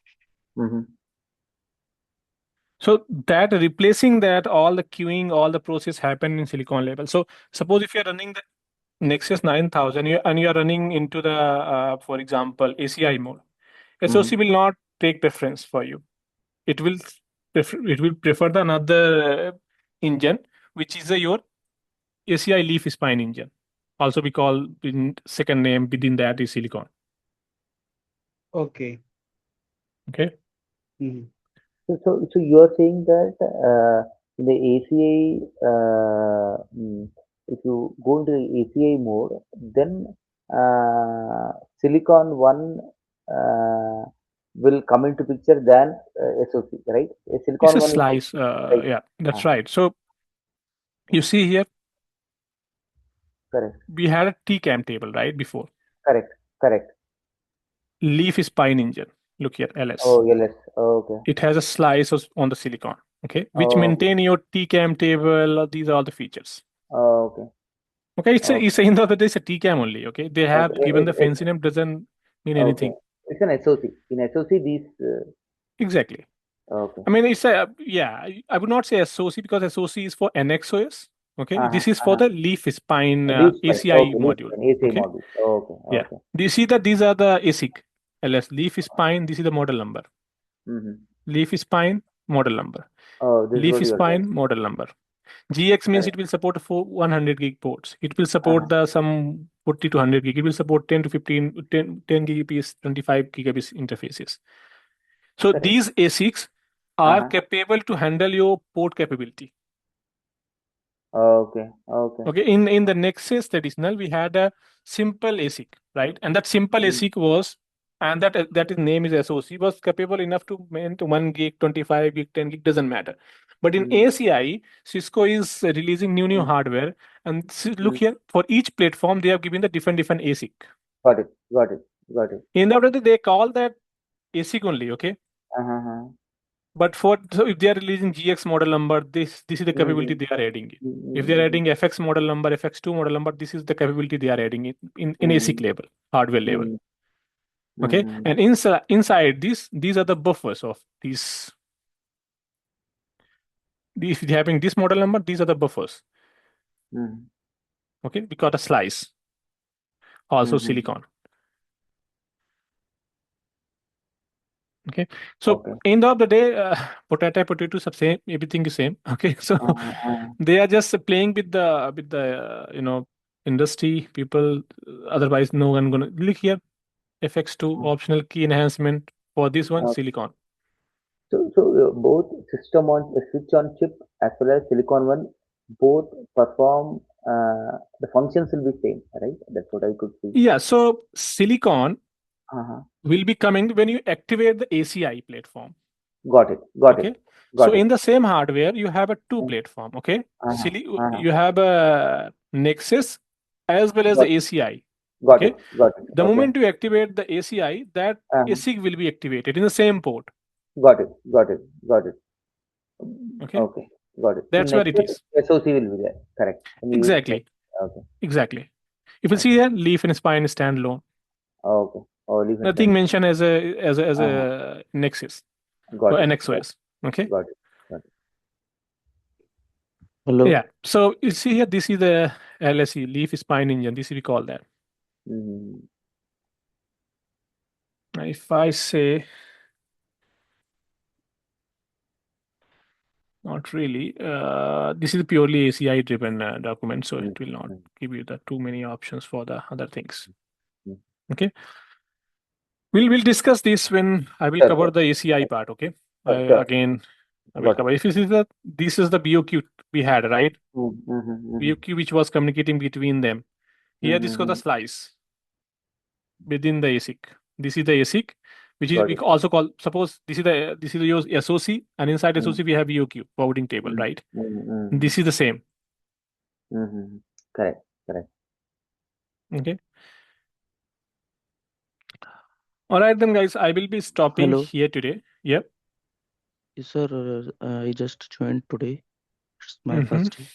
So that replacing that, all the queuing, all the process happen in silicon level. So suppose if you're running the Nexus 9000 and you're running into the, for example, ACI mode, SOC will not take preference for you. It will prefer the another engine, which is your ACI leaf spine engine. Also we call in second name within that is silicon. Okay. Okay. So you are saying that in the ACI, if you go into the ACI mode, then Silicon 1 will come into picture than SOC, right? Silicon It's a 1 slice. right? Yeah, that's right. So you see here, correct. We had a TCAM table, right, before. Correct. Leaf spine engine. Look here, LS. Oh, LS. Oh, okay. It has a slice on the silicon, okay, which maintain your TCAM table. These are all the features. Oh, okay. Okay, it's a in the other day it's a TCAM only. Okay, they have given the fancy name, doesn't mean anything. It's an SOC. In SOC, these. Exactly. Okay. I mean, it's a I would not say SOC because SOC is for NXOS. Okay, this is for the leaf spine ACI module. ACI okay? module. Okay. Yeah. Do you see that these are the ASIC? LS leaf spine. This is the model number. Leaf spine model number. Oh, this leaf is spine model number. GX means it will support 100 gig ports. It will support the some 40 to 100 gig. It will support 10 to 15, 10 gigabits, 25 gigabits interfaces. So these ASICs are capable to handle your port capability. Okay. In the Nexus traditional, we had a simple ASIC, right? And that simple ASIC was, and that its name is SOC, was capable enough to maintain 1 gig, 25 gig, 10 gig, doesn't matter. But in ACI, Cisco is releasing new hardware, and look here, for each platform they have given the different ASIC. Got it. In the other, they call that ASIC only, okay? But so if they are releasing GX model number, this is the capability they are adding. If they are adding FX model number, FX2 model number, this is the capability they are adding in ASIC level, hardware level. Okay, and inside these are the buffers of these. If they're having this model number, these are the buffers. Okay, we got a slice. Also silicon. Okay, so end of the day, potato, same, everything is same. Okay, so they are just playing with the industry people. Otherwise, no one gonna look here. FX2 optional key enhancement for this one silicon. So both system on switch on chip as well as Silicon 1 both perform the functions will be same, right? That's what I could see. Yeah. So silicon will be coming when you activate the ACI platform. Got it. So in the same hardware, you have a two platform. Okay. You have a Nexus as well as the ACI. Got it. The moment you activate the ACI, that ASIC will be activated in the same port. Got it. Okay. Got it. That's where it is. SOC will be there. Correct. Exactly. Exactly. If you see here, leaf and spine standalone. Okay. Nothing mentioned as a Nexus or NXOS. Okay. Got it. Hello. Yeah. So you see here, this is the LSE leaf spine engine. This is we call that. If I say not really, this is purely ACI driven document, so it will not give you the too many options for the other things. Okay. We'll discuss this when I will cover the ACI part. Okay. Again, will cover. If you see that this is the BOQ we had, right? Mm-hmm. BOQ which was communicating between them. Here this was the slice within the ASIC. This is the ASIC, which is we also call, suppose this is your SOC, and inside SOC we have BOQ, forwarding table, right? This is the same. Correct. Okay. All right then, guys. I will be stopping here today. Yep. Yes, sir. I just joined today. It's my first day.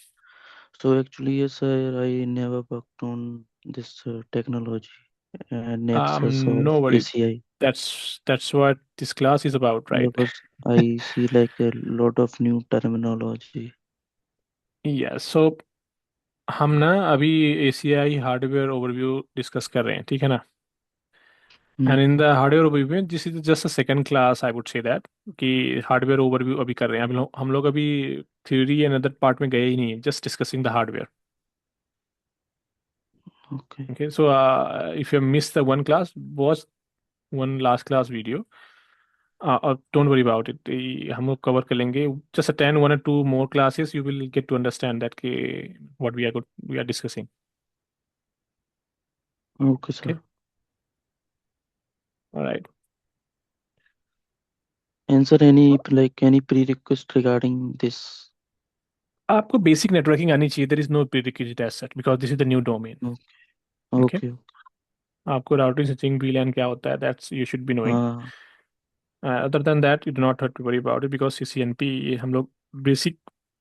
So actually, yes, sir, I never worked on this technology, Nexus or No worries. ACI. That's what this class is about, right? Because I see like a lot of new terminology. Yeah. So हम ना अभी ACI hardware overview discuss कर रहे हैं, ठीक है ना? And in the hardware overview, this is just a second class, I would say that, कि hardware overview अभी कर रहे हैं. हम लोग अभी theory and other part में गए ही नहीं, just discussing the hardware. Okay. So if you missed the one class, watch one last class video. Don't worry about it. हम लोग cover कर लेंगे. Just attend one or two more classes, you will get to understand that what we are discussing. Okay, sir. Okay. All right. And sir, any prerequisite regarding this? आपको basic networking आनी चाहिए. There is no prerequisite as such because this is the new domain. Okay. आपको routing switching VLAN क्या होता है, that's you should be knowing. Other than that, you do not have to worry about it because CCNP हम लोग basic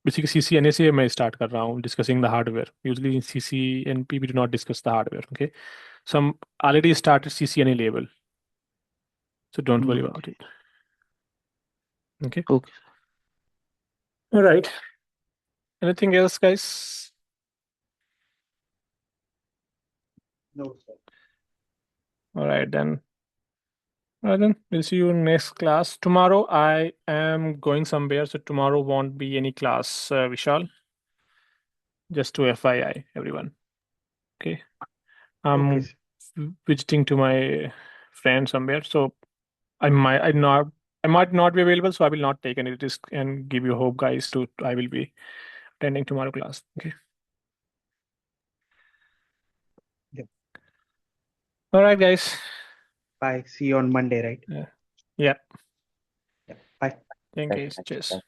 CCNA से मैं start कर रहा हूँ discussing the hardware. Usually in CCNP we do not discuss the hardware. Okay, so I'm already started CCNA level, so don't worry about it. Okay. All right. Anything else, guys? No, sir. All right then. We'll see you in next class. Tomorrow I am going somewhere, so tomorrow won't be any class, Vishal. Just to FYI, everyone. Okay. I'm visiting to my friend somewhere, so I might not be available, so I will not take any risk and give you hope, guys. I will be attending tomorrow class. Okay. Yeah. All right, guys. Bye. See you on Monday, right? Yeah. Yeah. Bye. Thank you. Cheers.